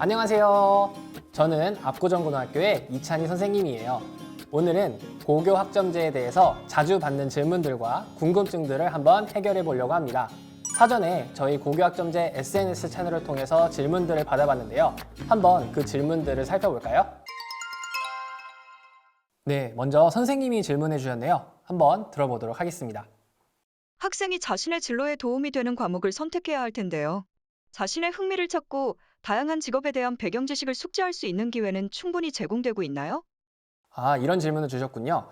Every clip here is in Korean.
안녕하세요. 저는 압구정고등학교의 이찬희 선생님이에요. 오늘은 고교 학점제에 대해서 자주 받는 질문들과 궁금증들을 한번 해결해 보려고 합니다. 사전에 저희 고교 학점제 SNS 채널을 통해서 질문들을 받아봤는데요. 한번 그 질문들을 살펴볼까요? 네, 먼저 선생님이 질문해 주셨네요. 한번 들어보도록 하겠습니다. 학생이 자신의 진로에 도움이 되는 과목을 선택해야 할 텐데요. 자신의 흥미를 찾고 다양한 직업에 대한 배경 지식을 숙지할 수 있는 기회는 충분히 제공되고 있나요? 이런 질문을 주셨군요.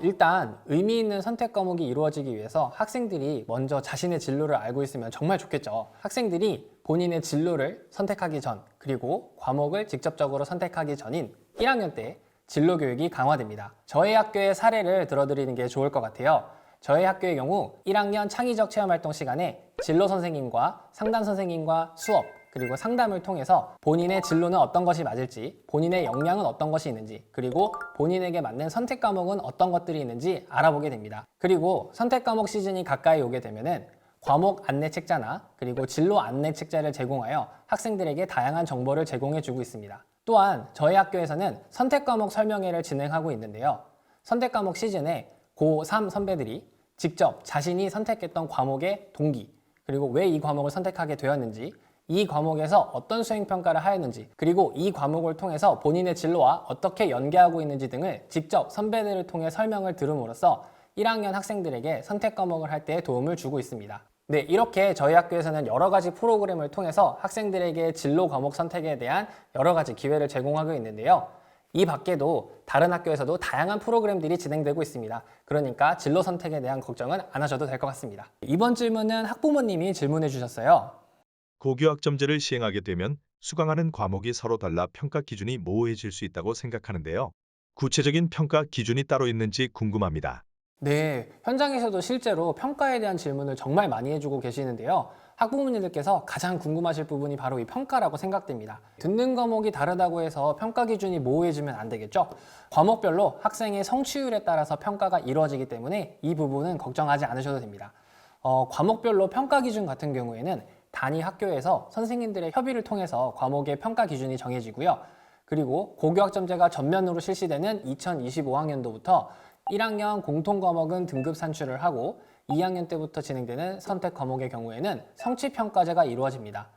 일단 의미 있는 선택 과목이 이루어지기 위해서 학생들이 먼저 자신의 진로를 알고 있으면 정말 좋겠죠. 학생들이 본인의 진로를 선택하기 전, 그리고 과목을 직접적으로 선택하기 전인 1학년 때 진로 교육이 강화됩니다. 저희 학교의 사례를 들어드리는 게 좋을 것 같아요. 저희 학교의 경우 1학년 창의적 체험활동 시간에 진로 선생님과 상담 선생님과 수업, 그리고 상담을 통해서 본인의 진로는 어떤 것이 맞을지, 본인의 역량은 어떤 것이 있는지, 그리고 본인에게 맞는 선택 과목은 어떤 것들이 있는지 알아보게 됩니다. 그리고 선택 과목 시즌이 가까이 오게 되면은 과목 안내 책자나 그리고 진로 안내 책자를 제공하여 학생들에게 다양한 정보를 제공해 주고 있습니다. 또한 저희 학교에서는 선택 과목 설명회를 진행하고 있는데요. 선택 과목 시즌에 고3 선배들이 직접 자신이 선택했던 과목의 동기, 그리고 왜 이 과목을 선택하게 되었는지, 이 과목에서 어떤 수행평가를 하였는지, 그리고 이 과목을 통해서 본인의 진로와 어떻게 연계하고 있는지 등을 직접 선배들을 통해 설명을 들음으로써 1학년 학생들에게 선택 과목을 할 때 도움을 주고 있습니다. 네, 이렇게 저희 학교에서는 여러 가지 프로그램을 통해서 학생들에게 진로 과목 선택에 대한 여러 가지 기회를 제공하고 있는데요. 이 밖에도 다른 학교에서도 다양한 프로그램들이 진행되고 있습니다. 그러니까 진로 선택에 대한 걱정은 안 하셔도 될 것 같습니다. 이번 질문은 학부모님이 질문해 주셨어요. 고교 학점제를 시행하게 되면 수강하는 과목이 서로 달라 평가 기준이 모호해질 수 있다고 생각하는데요. 구체적인 평가 기준이 따로 있는지 궁금합니다. 네, 현장에서도 실제로 평가에 대한 질문을 정말 많이 해주고 계시는데요. 학부모님들께서 가장 궁금하실 부분이 바로 이 평가라고 생각됩니다. 듣는 과목이 다르다고 해서 평가 기준이 모호해지면 안 되겠죠? 과목별로 학생의 성취율에 따라서 평가가 이루어지기 때문에 이 부분은 걱정하지 않으셔도 됩니다. 과목별로 평가 기준 같은 경우에는 단위 학교에서 선생님들의 협의를 통해서 과목의 평가 기준이 정해지고요. 그리고 고교학점제가 전면으로 실시되는 2025학년도부터 1학년 공통과목은 등급 산출을 하고 2학년 때부터 진행되는 선택 과목의 경우에는 성취평가제가 이루어집니다.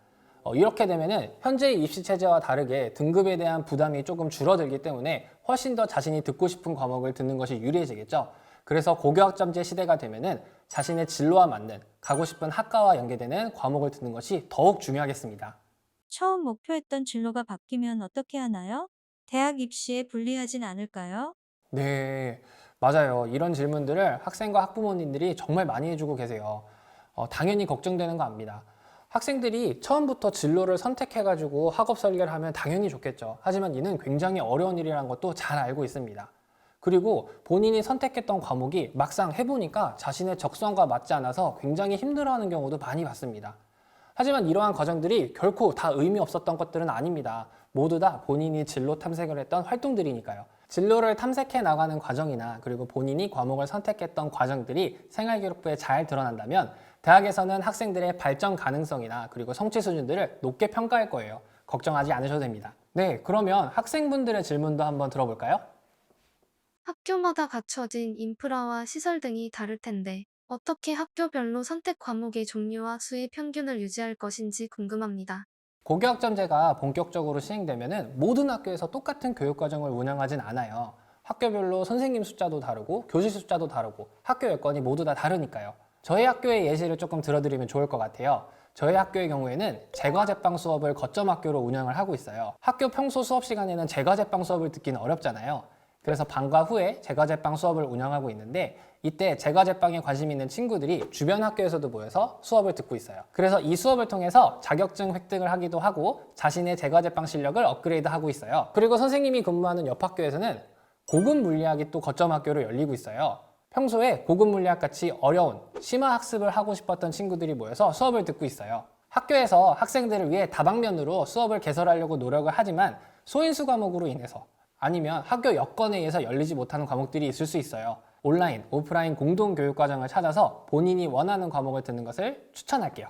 이렇게 되면은 현재의 입시 체제와 다르게 등급에 대한 부담이 조금 줄어들기 때문에 훨씬 더 자신이 듣고 싶은 과목을 듣는 것이 유리해지겠죠. 그래서 고교학점제 시대가 되면은 자신의 진로와 맞는 가고 싶은 학과와 연계되는 과목을 듣는 것이 더욱 중요하겠습니다. 처음 목표했던 진로가 바뀌면 어떻게 하나요? 대학 입시에 불리하진 않을까요? 네, 맞아요. 이런 질문들을 학생과 학부모님들이 정말 많이 해주고 계세요. 당연히 걱정되는 거 압니다. 학생들이 처음부터 진로를 선택해가지고 학업 설계를 하면 당연히 좋겠죠. 하지만 이는 굉장히 어려운 일이라는 것도 잘 알고 있습니다. 그리고 본인이 선택했던 과목이 막상 해보니까 자신의 적성과 맞지 않아서 굉장히 힘들어하는 경우도 많이 봤습니다. 하지만 이러한 과정들이 결코 다 의미 없었던 것들은 아닙니다. 모두 다 본인이 진로 탐색을 했던 활동들이니까요. 진로를 탐색해 나가는 과정이나 그리고 본인이 과목을 선택했던 과정들이 생활기록부에 잘 드러난다면 대학에서는 학생들의 발전 가능성이나 그리고 성취 수준들을 높게 평가할 거예요. 걱정하지 않으셔도 됩니다. 네, 그러면 학생분들의 질문도 한번 들어볼까요? 학교마다 갖춰진 인프라와 시설 등이 다를 텐데, 어떻게 학교별로 선택 과목의 종류와 수의 평균을 유지할 것인지 궁금합니다. 고교학점제가 본격적으로 시행되면은 모든 학교에서 똑같은 교육과정을 운영하진 않아요. 학교별로 선생님 숫자도 다르고 교실 숫자도 다르고 학교 여건이 모두 다 다르니까요. 저희 학교의 예시를 조금 들어드리면 좋을 것 같아요. 저희 학교의 경우에는 제과제빵 수업을 거점 학교로 운영을 하고 있어요. 학교 평소 수업 시간에는 제과제빵 수업을 듣기는 어렵잖아요. 그래서 방과 후에 제과제빵 수업을 운영하고 있는데 이때 제과제빵에 관심 있는 친구들이 주변 학교에서도 모여서 수업을 듣고 있어요. 그래서 이 수업을 통해서 자격증 획득을 하기도 하고 자신의 제과제빵 실력을 업그레이드하고 있어요. 그리고 선생님이 근무하는 옆 학교에서는 고급 물리학이 또 거점 학교로 열리고 있어요. 평소에 고급 물리학 같이 어려운 심화 학습을 하고 싶었던 친구들이 모여서 수업을 듣고 있어요. 학교에서 학생들을 위해 다방면으로 수업을 개설하려고 노력을 하지만 소인수 과목으로 인해서 아니면 학교 여건에 의해서 열리지 못하는 과목들이 있을 수 있어요. 온라인, 오프라인 공동 교육 과정을 찾아서 본인이 원하는 과목을 듣는 것을 추천할게요.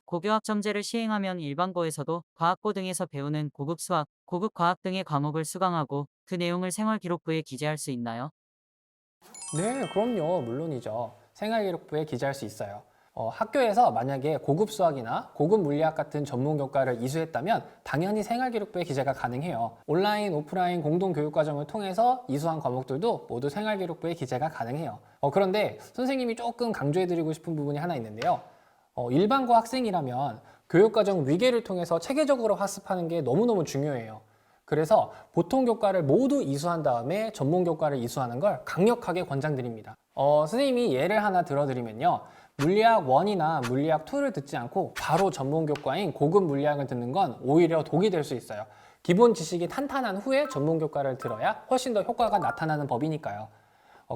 고교학점제를 시행하면 일반고에서도 과학고 등에서 배우는 고급 수학, 고급 과학 등의 과목을 수강하고 그 내용을 생활기록부에 기재할 수 있나요? 네, 그럼요. 물론이죠. 생활기록부에 기재할 수 있어요. 학교에서 만약에 고급 수학이나 고급 물리학 같은 전문 교과를 이수했다면 당연히 생활기록부에 기재가 가능해요. 온라인, 오프라인 공동 교육 과정을 통해서 이수한 과목들도 모두 생활기록부에 기재가 가능해요. 그런데 선생님이 조금 강조해드리고 싶은 부분이 하나 있는데요. 일반고 학생이라면 교육과정 위계를 통해서 체계적으로 학습하는 게 너무너무 중요해요. 그래서 보통 교과를 모두 이수한 다음에 전문 교과를 이수하는 걸 강력하게 권장드립니다. 선생님이 예를 하나 들어드리면요. 물리학 1이나 물리학 2를 듣지 않고 바로 전문 교과인 고급 물리학을 듣는 건 오히려 독이 될 수 있어요. 기본 지식이 탄탄한 후에 전문 교과를 들어야 훨씬 더 효과가 나타나는 법이니까요.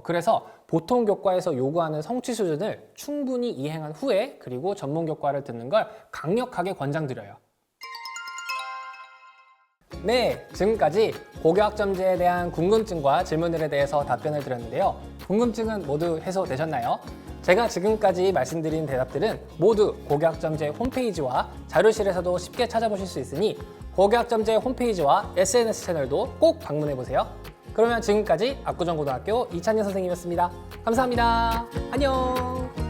그래서 보통 교과에서 요구하는 성취 수준을 충분히 이행한 후에 그리고 전문 교과를 듣는 걸 강력하게 권장드려요. 네, 지금까지 고교학점제에 대한 궁금증과 질문들에 대해서 답변을 드렸는데요. 궁금증은 모두 해소되셨나요? 제가 지금까지 말씀드린 대답들은 모두 고교학점제 홈페이지와 자료실에서도 쉽게 찾아보실 수 있으니 고교학점제 홈페이지와 SNS 채널도 꼭 방문해보세요. 그러면 지금까지 압구정고등학교 이찬현 선생님이었습니다. 감사합니다. 안녕!